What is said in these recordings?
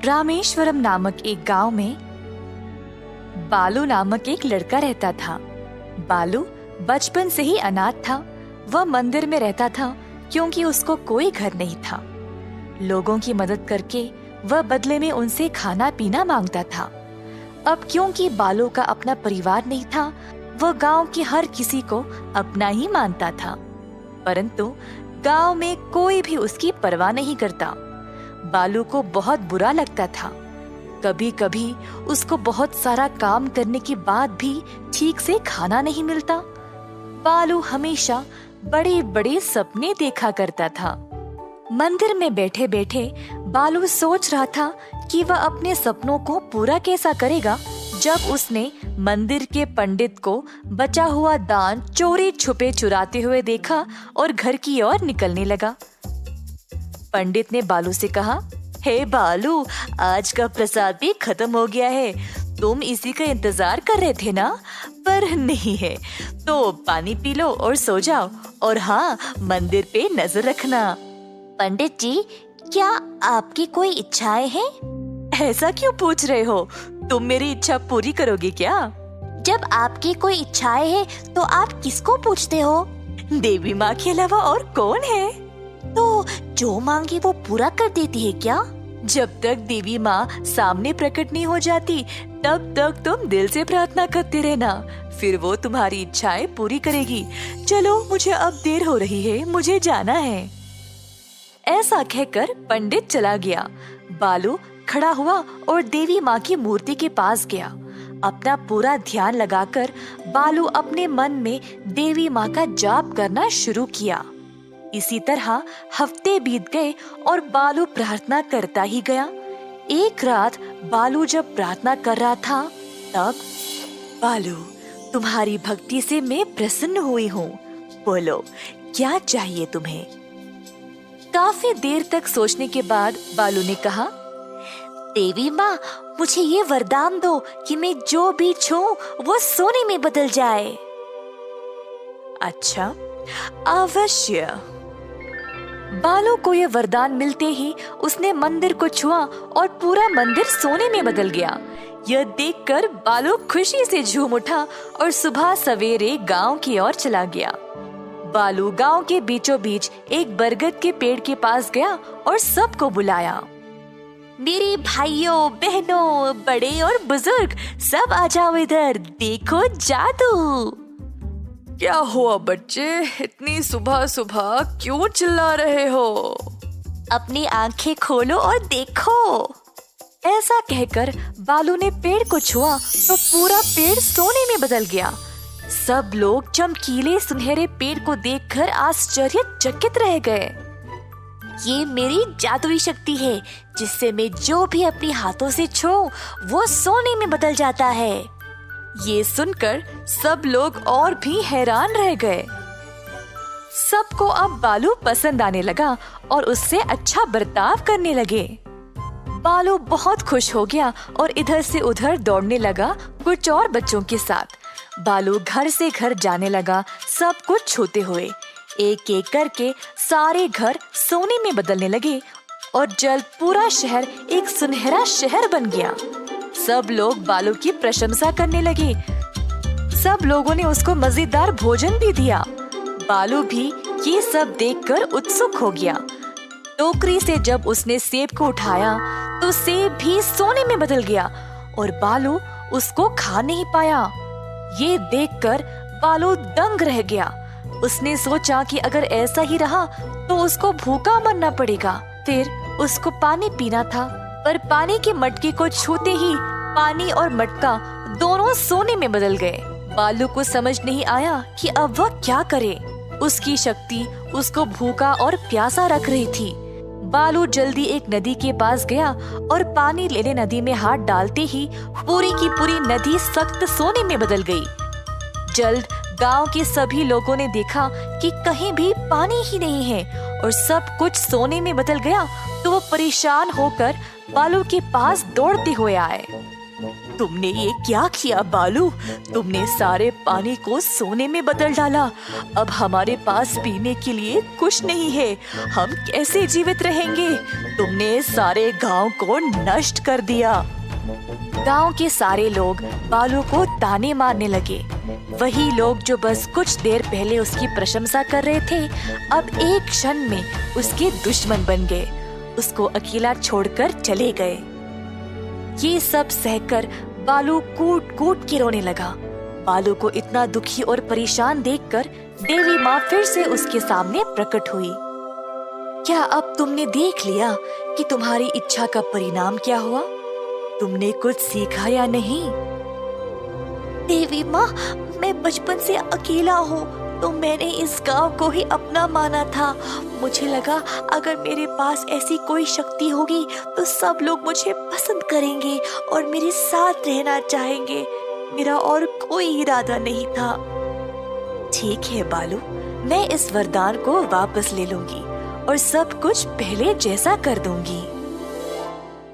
रामेश्वरम नामक एक गांव में बालू नामक एक लड़का रहता था। बालू बचपन से ही अनाथ था। वह मंदिर में रहता था क्योंकि उसको कोई घर नहीं था। लोगों की मदद करके वह बदले में उनसे खाना पीना मांगता था। अब क्योंकि बालू का अपना परिवार नहीं था, वह गांव के हर किसी को अपना ही मानता था, परंतु गांव में कोई भी उसकी परवाह नहीं करता। बालू को बहुत बुरा लगता था। कभी कभी उसको बहुत सारा काम करने के बाद भी ठीक से खाना नहीं मिलता। बालू हमेशा बड़े बड़े सपने देखा करता था। मंदिर में बैठे बैठे बालू सोच रहा था कि वह अपने सपनों को पूरा कैसा करेगा, जब उसने मंदिर के पंडित को बचा हुआ दान चोरी छुपे चुराते हुए देखा और घर की ओर निकलने लगा। पंडित ने बालू से कहा, हे बालू, आज का प्रसाद भी खत्म हो गया है। तुम इसी का इंतजार कर रहे थे ना? पर नहीं है तो पानी पी लो और सो जाओ, और हाँ, मंदिर पे नजर रखना। पंडित जी, क्या आपकी कोई इच्छाएं हैं? ऐसा क्यों पूछ रहे हो? तुम मेरी इच्छा पूरी करोगे क्या? जब आपकी कोई इच्छाएं हैं तो आप किसको पूछते हो? देवी माँ के अलावा और कौन है? तो जो मांगे वो पूरा कर देती है क्या? जब तक देवी माँ सामने प्रकट नहीं हो जाती, तब तक तुम दिल से प्रार्थना करते रहना, फिर वो तुम्हारी इच्छाएं पूरी करेगी। चलो, मुझे अब देर हो रही है, मुझे जाना है। ऐसा कहकर पंडित चला गया। बालू खड़ा हुआ और देवी माँ की मूर्ति के पास गया। अपना पूरा ध्यान लगाकर बालू अपने मन में देवी माँ का जाप करना शुरू किया। इसी तरह हफ्ते बीत गए और बालू प्रार्थना करता ही गया। एक रात बालू जब प्रार्थना कर रहा था, तब बालू, तुम्हारी भक्ति से मैं प्रसन्न हुई हूँ। बोलो, क्या चाहिए तुम्हें? काफी देर तक सोचने के बाद बालू ने कहा, देवी माँ, मुझे ये वरदान दो कि मैं जो भी छूऊं वो सोने में बदल जाए। अच्छा, अवश्य। बालू को यह वरदान मिलते ही उसने मंदिर को छुआ और पूरा मंदिर सोने में बदल गया। यह देखकर बालू खुशी से झूम उठा और सुबह सवेरे गांव की ओर चला गया। बालू गांव के बीचों बीच एक बरगद के पेड़ के पास गया और सबको बुलाया। मेरे भाइयों बहनों, बड़े और बुजुर्ग, सब आ जाओ इधर, देखो जादू। क्या हुआ बच्चे, इतनी सुबह सुबह क्यों चिल्ला रहे हो? अपनी आंखें खोलो और देखो। ऐसा कहकर बालू ने पेड़ को छुआ तो पूरा पेड़ सोने में बदल गया। सब लोग चमकीले सुनहरे पेड़ को देखकर आश्चर्यचकित रह गए। ये मेरी जादुई शक्ति है, जिससे मैं जो भी अपने हाथों से छूऊं वो सोने में बदल जाता है। ये सुनकर सब लोग और भी हैरान रह गए। सबको अब बालू पसंद आने लगा और उससे अच्छा बर्ताव करने लगे। बालू बहुत खुश हो गया और इधर से उधर दौड़ने लगा कुछ और बच्चों के साथ। बालू घर से घर जाने लगा, सब कुछ छूते हुए। एक एक करके सारे घर सोने में बदलने लगे और जल्द पूरा शहर एक सुनहरा शहर बन गया। सब लोग बालू की प्रशंसा करने लगे। सब लोगों ने उसको मजेदार भोजन भी दिया। बालू भी ये सब देखकर उत्सुक हो गया। टोकरी से जब उसने सेब को उठाया तो सेब भी सोने में बदल गया और बालू उसको खा नहीं पाया। ये देखकर बालू दंग रह गया। उसने सोचा कि अगर ऐसा ही रहा तो उसको भूखा मरना पड़ेगा। फिर उसको पानी पीना था, पर पानी के मटके को छूते ही पानी और मटका दोनों सोने में बदल गए। बालू को समझ नहीं आया कि अब वह क्या करे। उसकी शक्ति उसको भूखा और प्यासा रख रही थी। बालू जल्दी एक नदी के पास गया और पानी लेने नदी में हाथ डालते ही पूरी की पूरी नदी सख्त सोने में बदल गई। जल्द गांव के सभी लोगों ने देखा कि कहीं भी पानी ही नहीं है और सब कुछ सोने में बदल गया, तो वो परेशान होकर बालू के पास दौड़ते हुए आए। तुमने ये क्या किया बालू? तुमने सारे पानी को सोने में बदल डाला। अब हमारे पास पीने के लिए कुछ नहीं है। हम कैसे जीवित रहेंगे? तुमने सारे गांव को नष्ट कर दिया। गांव के सारे लोग बालू को ताने मारने लगे। वही लोग जो बस कुछ देर पहले उसकी प्रशंसा कर रहे थे, अब एक क्षण में उसके दुश्मन बन गए। उसको अकेला छोड़कर चले गए। ये सब सहकर बालू कूट कूट के रोने लगा। बालू को इतना दुखी और परेशान देखकर देवी माँ फिर से उसके सामने प्रकट हुई। क्या अब तुमने देख लिया कि तुम्हारी इच्छा का परिणाम क्या हुआ? तुमने कुछ सीखा या नहीं? देवी माँ, मैं बचपन से अकेला हूँ, तो मैंने इस गांव को ही अपना माना था। मुझे लगा अगर मेरे पास ऐसी कोई शक्ति होगी तो सब लोग मुझे पसंद करेंगे और मेरे साथ रहना चाहेंगे। मेरा और कोई इरादा नहीं था। ठीक है बालू, मैं इस वरदान को वापस ले लूंगी और सब कुछ पहले जैसा कर दूंगी।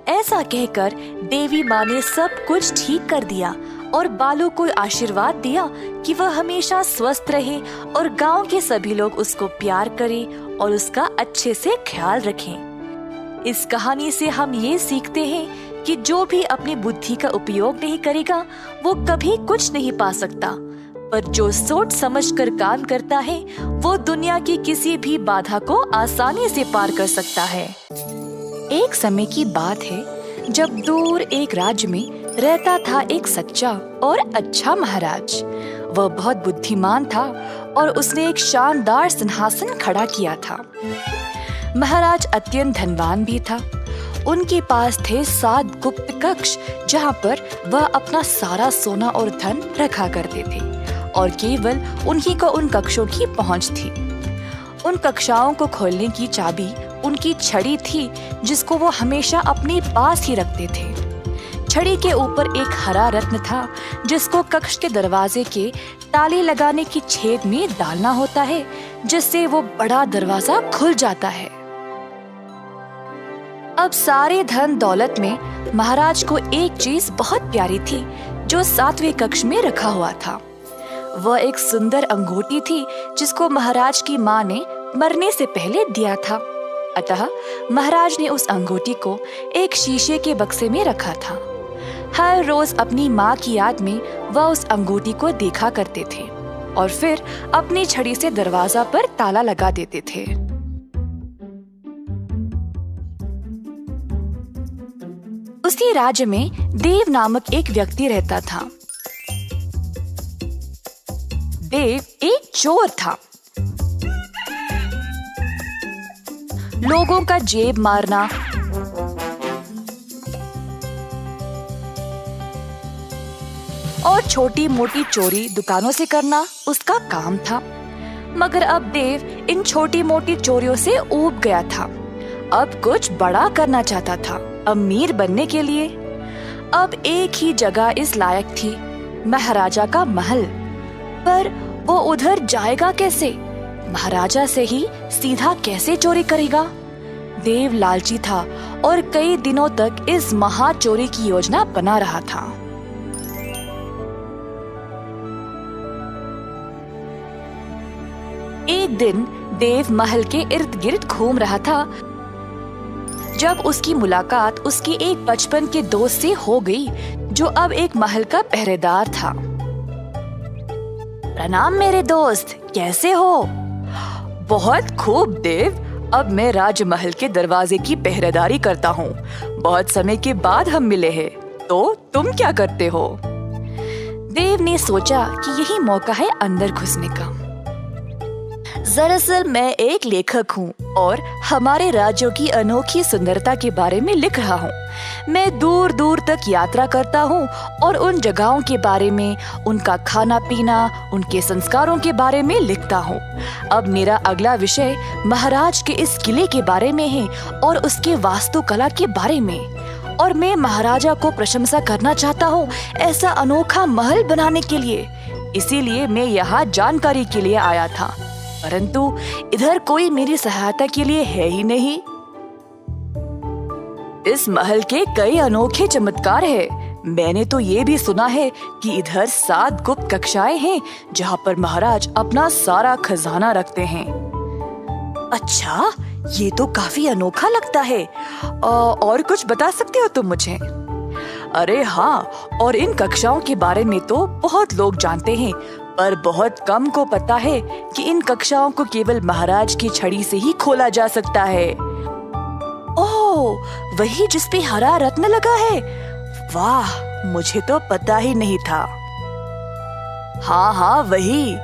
ऐसा कहकर देवी माँ ने सब कुछ ठीक कर दिया और बालू को आशीर्वाद दिया कि वह हमेशा स्वस्थ रहे और गांव के सभी लोग उसको प्यार करें और उसका अच्छे से ख्याल रखें। इस कहानी से हम ये सीखते हैं कि जो भी अपनी बुद्धि का उपयोग नहीं करेगा वो कभी कुछ नहीं पा सकता, पर जो सोच समझकर काम करता है वो दुनिया की किसी भी बाधा को आसानी से पार कर सकता है। एक समय की बात है जब दूर एक राज्य में रहता था एक सच्चा और अच्छा महाराज। वह बहुत बुद्धिमान था और उसने एक शानदार सिंहासन खड़ा किया था। महाराज अत्यंत धनवान भी था। उनके पास थे 7 गुप्त कक्ष जहाँ पर वह अपना सारा सोना और धन रखा करते थे और केवल उन्हीं को उन कक्षों की पहुँच थी। उन कक्षाओं को खोलने की चाबी उनकी छड़ी थी, जिसको वो हमेशा अपने पास ही रखते थे। छड़ी के ऊपर एक हरा रत्न था, जिसको कक्ष के दरवाजे के ताले लगाने की छेद में डालना होता है, जिससे वो बड़ा दरवाजा खुल जाता है। अब सारे धन दौलत में महाराज को एक चीज बहुत प्यारी थी, जो 7वें कक्ष में रखा हुआ था। वह एक सुंदर अंगूठी थी, जिसको महाराज की माँ ने मरने से पहले दिया था। अतः महाराज ने उस अंगूठी को एक शीशे के बक्से में रखा था। हर रोज अपनी माँ की याद में वह उस अंगूठी को देखा करते थे और फिर अपनी छड़ी से दरवाजा पर ताला लगा देते थे। उसी राज्य में देव नामक एक व्यक्ति रहता था। देव एक चोर था। लोगों का जेब मारना, और छोटी मोटी चोरी दुकानों से करना उसका काम था। मगर अब देव इन छोटी मोटी चोरियों से ऊब गया था। अब कुछ बड़ा करना चाहता था, अमीर बनने के लिए। अब एक ही जगह इस लायक थी, महाराजा का महल। पर वो उधर जाएगा कैसे? महाराजा से ही सीधा कैसे चोरी करेगा? देव लालची था और कई दिनों तक इस महा चोरी की योजना बना रहा था। एक दिन देव महल के इर्द गिर्द घूम रहा था जब उसकी मुलाकात उसके एक बचपन के दोस्त से हो गई, जो अब एक महल का पहरेदार था। प्रणाम मेरे दोस्त, कैसे हो? बहुत खूब देव, अब मैं राजमहल के दरवाजे की पहरेदारी करता हूँ। बहुत समय के बाद हम मिले हैं, तो तुम क्या करते हो? देव ने सोचा कि यही मौका है अंदर घुसने का। दरअसल मैं एक लेखक हूँ और हमारे राज्यों की अनोखी सुंदरता के बारे में लिख रहा हूँ। मैं दूर दूर तक यात्रा करता हूँ और उन जगहों के बारे में, उनका खाना पीना, उनके संस्कारों के बारे में लिखता हूँ। अब मेरा अगला विषय महाराज के इस किले के बारे में है और उसके वास्तुकला के बारे में। और मैं महाराजा को प्रशंसा करना चाहता हूँ ऐसा अनोखा महल बनाने के लिए। इसीलिए मैं यहाँ जानकारी के लिए आया था, परंतु इधर कोई मेरी सहायता के लिए है ही नहीं। इस महल के कई अनोखे चमत्कार है। मैंने तो ये भी सुना है कि इधर 7 गुप्त कक्षाएं हैं जहाँ पर महाराज अपना सारा खजाना रखते हैं। अच्छा, ये तो काफी अनोखा लगता है। और कुछ बता सकते हो तुम मुझे? अरे हाँ, और इन कक्षाओं के बारे में तो बहुत लोग जानते हैं, पर बहुत कम को पता है कि इन कक्षाओं को केवल महाराज की छड़ी से ही खोला जा सकता है। ओह, वही जिस पे हरा रत्न लगा है? वाह, मुझे तो पता ही नहीं था। हाँ, वही।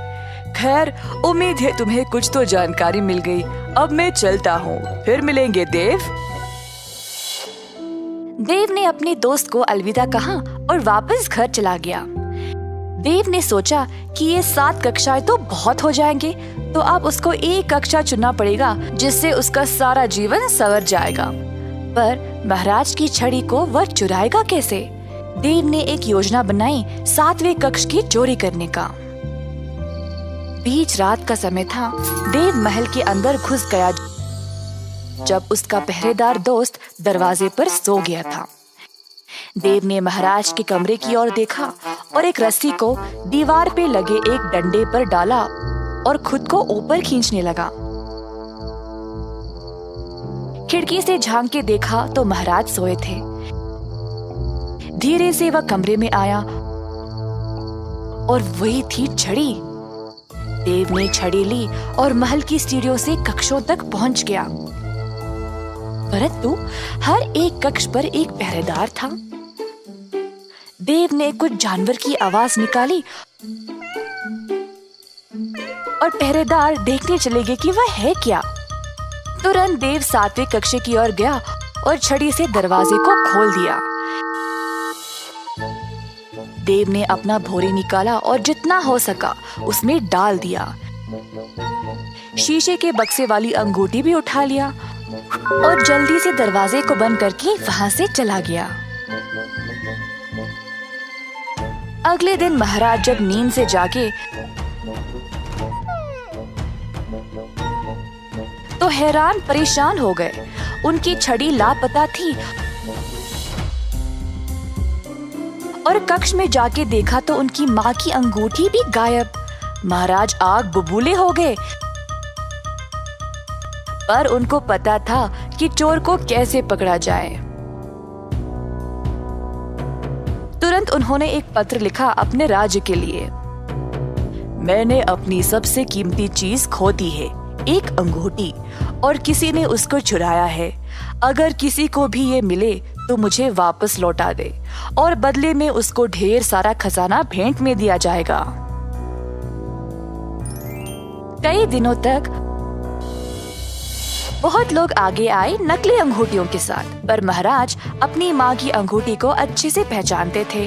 खैर, उम्मीद है तुम्हें कुछ तो जानकारी मिल गई। अब मैं चलता हूँ, फिर मिलेंगे देव। देव ने अपने दोस्त को अलविदा कहा और वापस घर चला गया। देव ने सोचा कि ये 7 कक्षाएं तो बहुत हो जाएंगे, तो अब उसको एक कक्षा चुनना पड़ेगा जिससे उसका सारा जीवन संवर जाएगा। पर महाराज की छड़ी को वह चुराएगा कैसे? देव ने एक योजना बनाई 7वें कक्ष की चोरी करने का। बीच रात का समय था। देव महल के अंदर घुस गया जब उसका पहरेदार दोस्त दरवाजे पर सो गया था। देव ने महाराज के कमरे की ओर देखा और एक रस्सी को दीवार पे लगे एक डंडे पर डाला और खुद को ऊपर खींचने लगा। खिड़की से झांक के देखा तो महाराज सोए थे। धीरे से वह कमरे में आया और वही थी छड़ी। देव ने छड़ी ली और महल की सीढ़ियों से कक्षों तक पहुंच गया, परंतु हर एक कक्ष पर एक पहरेदार था। देव ने कुछ जानवर की आवाज निकाली और पहरेदार देखने चले गए कि वह है क्या। तुरंत देव 7वें कक्ष की ओर गया और छड़ी से दरवाजे को खोल दिया। देव ने अपना भोरी निकाला और जितना हो सका उसमें डाल दिया। शीशे के बक्से वाली अंगूठी भी उठा लिया और जल्दी से दरवाजे को बंद करके वहां से चला गया। अगले दिन महाराज जब नींद से जागे तो हैरान परेशान हो गए। उनकी छड़ी लापता थी और कक्ष में जाके देखा तो उनकी माँ की अंगूठी भी गायब। महाराज आग बबूले हो गए, पर उनको पता था कि चोर को कैसे पकड़ा जाए। तुरंत उन्होंने एक पत्र लिखा अपने राज्य के लिए। मैंने अपनी सबसे कीमती चीज खो दी है, एक अंगूठी, और किसी ने उसको चुराया है। अगर किसी को भी ये मिले तो मुझे वापस लौटा दे और बदले में उसको ढेर सारा खजाना भेंट में दिया जाएगा। कई दिनों तक बहुत लोग आगे आए नकली अंगूठियों के साथ, पर महाराज अपनी माँ की अंगूठी को अच्छे से पहचानते थे,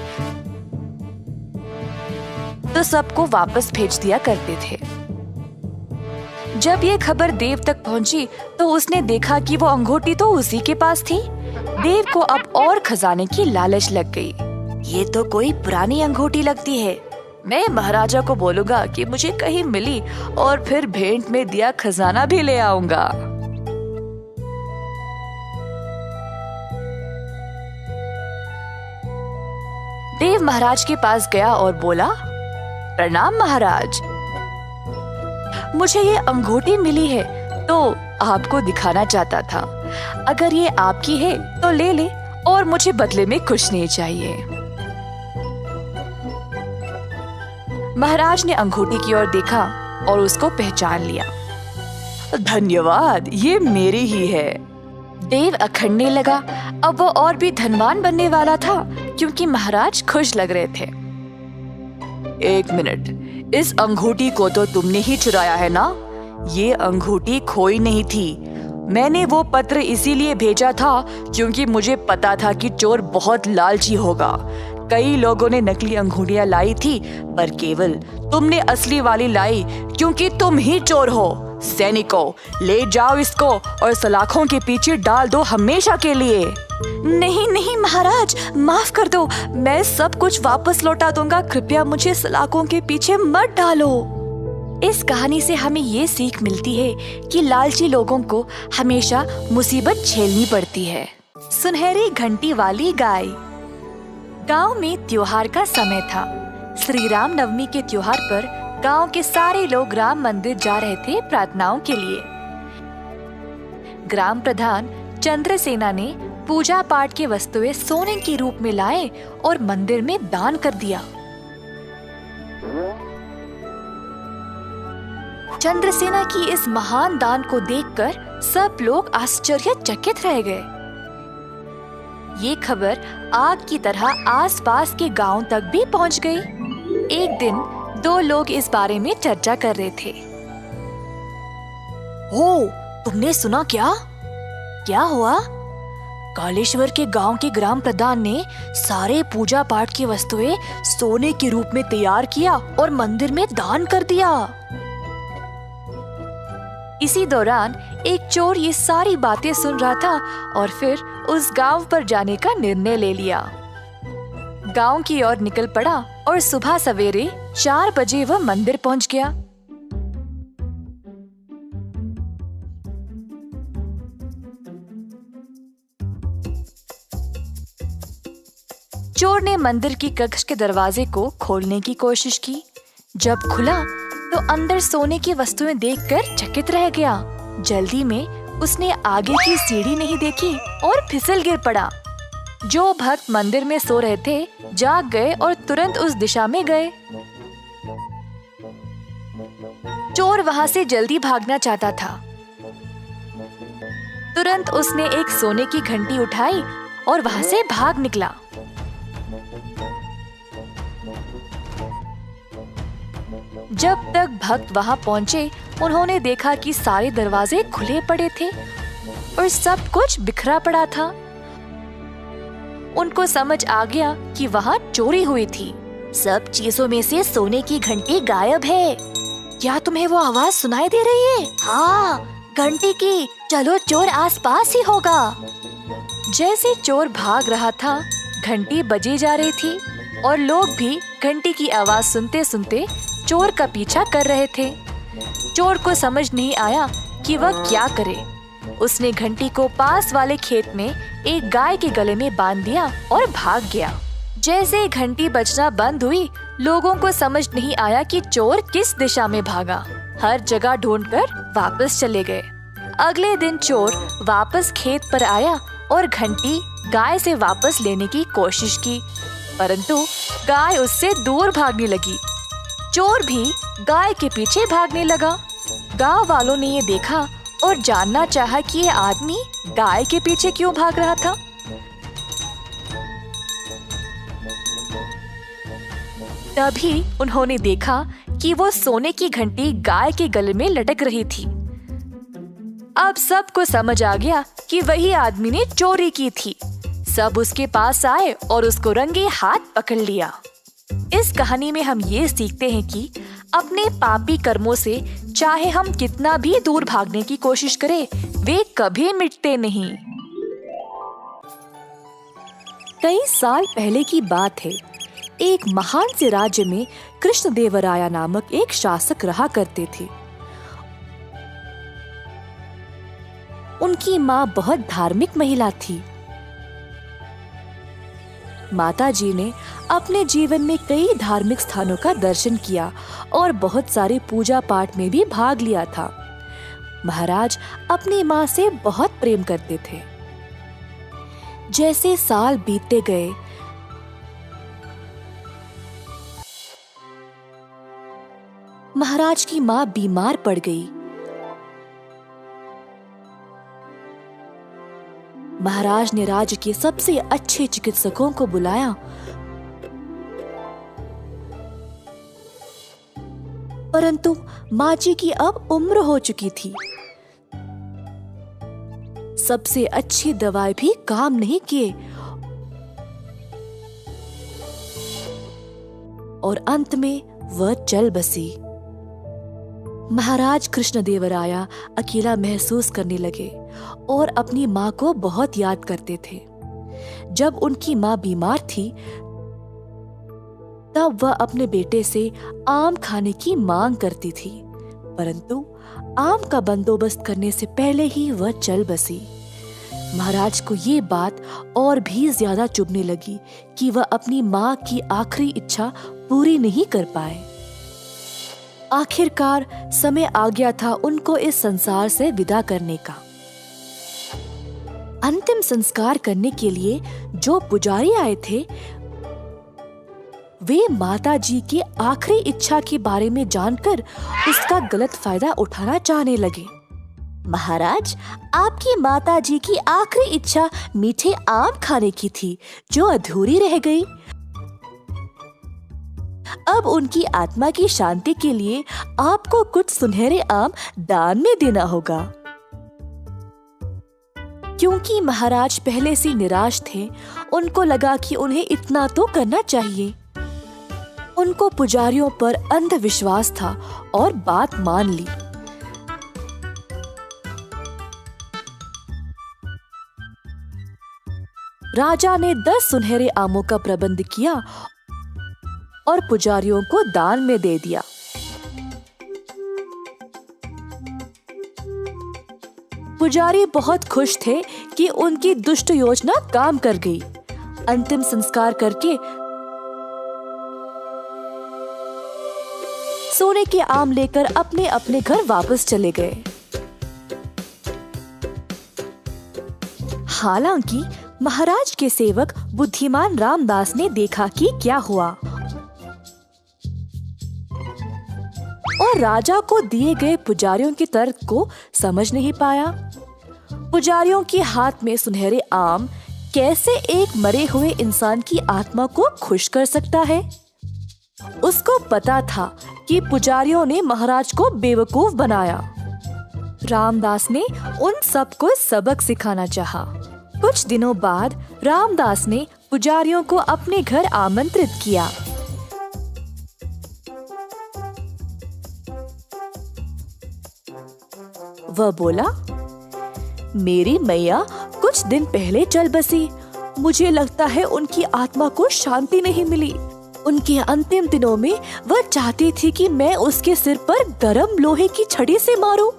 तो सबको वापस भेज दिया करते थे। जब ये खबर देव तक पहुंची तो उसने देखा कि वो अंगूठी तो उसी के पास थी। देव को अब और खजाने की लालच लग गई। ये तो कोई पुरानी अंगूठी लगती है। मैं महाराजा को बोलूंगा कि मुझे कहीं मिली और फिर भेंट में दिया खजाना भी ले आऊंगा। देव महाराज के पास गया और बोला, प्रणाम महाराज, मुझे ये अंगूठी मिली है तो आपको दिखाना चाहता था। अगर ये आपकी है तो ले ले और मुझे बदले में कुछ नहीं चाहिए। महाराज ने अंगूठी की ओर देखा और उसको पहचान लिया। धन्यवाद, ये मेरी ही है। देव अखड़ने लगा। अब वो और भी धनवान बनने वाला था क्योंकि महाराज खुश लग रहे थे। एक मिनट, इस अंगूठी को तो तुमने ही चुराया है ना? ये अंगूठी खोई नहीं थी। मैंने वो पत्र इसीलिए भेजा था क्योंकि मुझे पता था कि चोर बहुत लालची होगा। कई लोगों ने नकली अंगूठियां लाई थी, पर केवल तुमने असली वाली लाई क्योंकि तुम ही चोर हो। सैनिकों, ले जाओ इसको और सलाखों के पीछे डाल दो हमेशा के लिए। नहीं नहीं महाराज, माफ कर दो, मैं सब कुछ वापस लौटा दूंगा। कृपया मुझे सलाखों के पीछे मत डालो। इस कहानी से हमें ये सीख मिलती है कि लालची लोगों को हमेशा मुसीबत झेलनी पड़ती है। सुनहरी घंटी वाली गाय। गांव में त्योहार का समय था। श्री राम नवमी के त्योहार पर गांव के सारे लोग राम मंदिर जा रहे थे प्रार्थनाओं के लिए। ग्राम प्रधान चंद्रसेना ने पूजा पाठ की वस्तुएं सोने के रूप में लाए और मंदिर में दान कर दिया। चंद्रसेना की इस महान दान को देखकर सब लोग आश्चर्यचकित रह गए। ये खबर आग की तरह आसपास के गांव तक भी पहुंच गई। एक दिन दो लोग इस बारे में चर्चा कर रहे थे। ओ, तुमने सुना क्या? क्या हुआ? कालेश्वर के गांव के ग्राम प्रधान ने सारे पूजा पाठ की वस्तुएं सोने के रूप में तैयार किया और मंदिर में दान कर दिया। इसी दौरान एक चोर ये सारी बातें सुन रहा था और फिर उस गांव पर जाने का निर्णय ले लिया। गांव की ओर निकल पड़ा और सुबह सवेरे 4 बजे वह मंदिर पहुंच गया। चोर ने मंदिर की कक्ष के दरवाजे को खोलने की कोशिश की। जब खुला तो अंदर सोने की वस्तुएं देखकर चकित रह गया। जल्दी में उसने आगे की सीढ़ी नहीं देखी और फिसल गिर पड़ा। जो भक्त मंदिर में सो रहे थे जाग गए और तुरंत उस दिशा में गए। चोर वहां से जल्दी भागना चाहता था। तुरंत उसने एक सोने की घंटी उठाई और वहां से भाग निकला। जब तक भक्त वहां पहुंचे, उन्होंने देखा कि सारे दरवाजे खुले पड़े थे और सब कुछ बिखरा पड़ा था। उनको समझ आ गया कि वहां चोरी हुई थी। सब चीजों में से सोने की घंटी गायब है। क्या तुम्हें वो आवाज सुनाई दे रही है? हाँ, घंटी की। चलो, चोर आसपास ही होगा। जैसे चोर भाग रहा था, घंटी बजी जा रही थी और लोग भी घंटी की आवाज सुनते सुनते चोर का पीछा कर रहे थे। चोर को समझ नहीं आया कि वह क्या करे। उसने घंटी को पास वाले खेत में एक गाय के गले में बांध दिया और भाग गया। जैसे घंटी बजना बंद हुई, लोगों को समझ नहीं आया कि चोर किस दिशा में भागा। हर जगह ढूंढकर वापस चले गए। अगले दिन चोर वापस खेत पर आया और घंटी गाय से वापस लेने की कोशिश की, परंतु गाय उससे दूर भागने लगी। चोर भी गाय के पीछे भागने लगा। गांव वालों ने ये देखा और जानना चाहा कि ये आदमी गाय के पीछे क्यों भाग रहा था। तभी उन्होंने देखा कि वो सोने की घंटी गाय के गले में लटक रही थी। अब सबको समझ आ गया कि वही आदमी ने चोरी की थी। सब उसके पास आए और उसको रंगे हाथ पकड़ लिया। इस कहानी में हम ये सीखते हैं कि अपने पापी कर्मों से चाहे हम कितना भी दूर भागने की कोशिश करें, वे कभी मिटते नहीं। कई साल पहले की बात है। एक महान से राज्य में कृष्णदेवराय नामक एक शासक रहा करते थे। उनकी माँ बहुत धार्मिक महिला थी। माताजी ने अपने जीवन में कई धार्मिक स्थानों का दर्शन किया और बहुत सारे पूजा पाठ में भी भाग लिया था। महाराज अपनी माँ से बहुत प्रेम करते थे। जैसे साल बीतते गए, महाराज की माँ बीमार पड़ गई। महाराज ने राज्य के सबसे अच्छे चिकित्सकों को बुलाया, परंतु माँ जी की अब उम्र हो चुकी थी। सबसे अच्छी दवाई भी काम नहीं किए और अंत में वह चल बसी। महाराज कृष्णदेवराय अकेला महसूस करने लगे और अपनी माँ को बहुत याद करते थे। जब उनकी माँ बीमार थी, तब वह अपने बेटे से आम खाने की मांग करती थी, परंतु आम का बंदोबस्त करने से पहले ही वह चल बसी। महाराज को ये बात और भी ज्यादा चुभने लगी कि वह अपनी माँ की आखिरी इच्छा पूरी नहीं कर पाए। आखिरकार समय आ गया था उनको इस संसार से विदा करने का। अंतिम संस्कार करने के लिए जो पुजारी आए थे, वे माता जी की आखिरी इच्छा के बारे में जानकर उसका गलत फायदा उठाना चाहने लगे। महाराज, आपकी माता जी की आखिरी इच्छा मीठे आम खाने की थी, जो अधूरी रह गई। अब उनकी आत्मा की शांति के लिए आपको कुछ सुनहरे आम दान में देना होगा। क्योंकि महाराज पहले से निराश थे, उनको लगा कि उन्हें इतना तो करना चाहिए। उनको पुजारियों पर अंधविश्वास था और बात मान ली। राजा ने 10 सुनहरे आमों का प्रबंध किया और पुजारियों को दान में दे दिया। पुजारी बहुत खुश थे कि उनकी दुष्ट योजना काम कर गई। अंतिम संस्कार करके सोने के आम लेकर अपने अपने घर वापस चले गए। हालांकि महाराज के सेवक बुद्धिमान रामदास ने देखा कि क्या हुआ और राजा को दिए गए पुजारियों के तर्क को समझ नहीं पाया। पुजारियों के हाथ में सुनहरे आम कैसे एक मरे हुए इंसान की आत्मा को खुश कर सकता है? उसको पता था कि पुजारियों ने महाराज को बेवकूफ बनाया। रामदास ने उन सबको सबक सिखाना चाहा। कुछ दिनों बाद रामदास ने पुजारियों को अपने घर आमंत्रित किया। वह बोला, मेरी मैया कुछ दिन पहले चल बसी। मुझे लगता है उनकी आत्मा को शांति नहीं मिली। उनके अंतिम दिनों में वह चाहती थी कि मैं उसके सिर पर गरम लोहे की छड़ी से मारूं,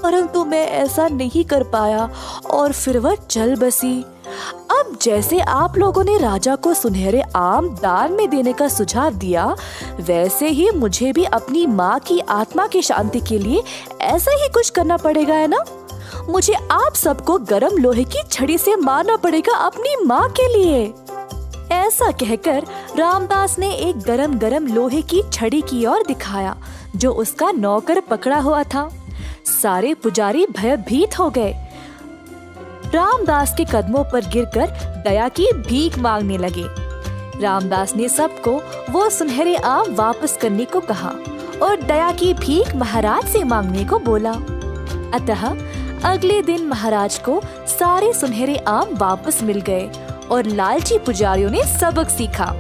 परंतु मैं ऐसा नहीं कर पाया और फिर वह चल बसी। अब जैसे आप लोगों ने राजा को सुनहरे आम दान में देने का सुझाव दिया, वैसे ही मुझे भी अपनी माँ की आत्मा की शांति के लिए ऐसा ही कुछ करना पड़ेगा, है ना? मुझे आप सबको गरम लोहे की छड़ी से मारना पड़ेगा अपनी माँ के लिए। ऐसा कहकर रामदास ने एक गरम गरम लोहे की छड़ी की ओर दिखाया, जो उसका नौकर पकड़ा हुआ था। सारे पुजारी भयभीत हो गए। रामदास के कदमों पर गिरकर दया की भीख मांगने लगे। रामदास ने सबको वो सुनहरे आम वापस करने को कहा और दया की भीख महाराज से मांगने को बोला। अतः अगले दिन महाराज को सारे सुनहरे आम वापस मिल गए और लालची पुजारियों ने सबक सीखा।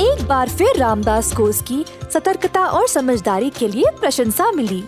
एक बार फिर रामदास को उसकी सतर्कता और समझदारी के लिए प्रशंसा मिली।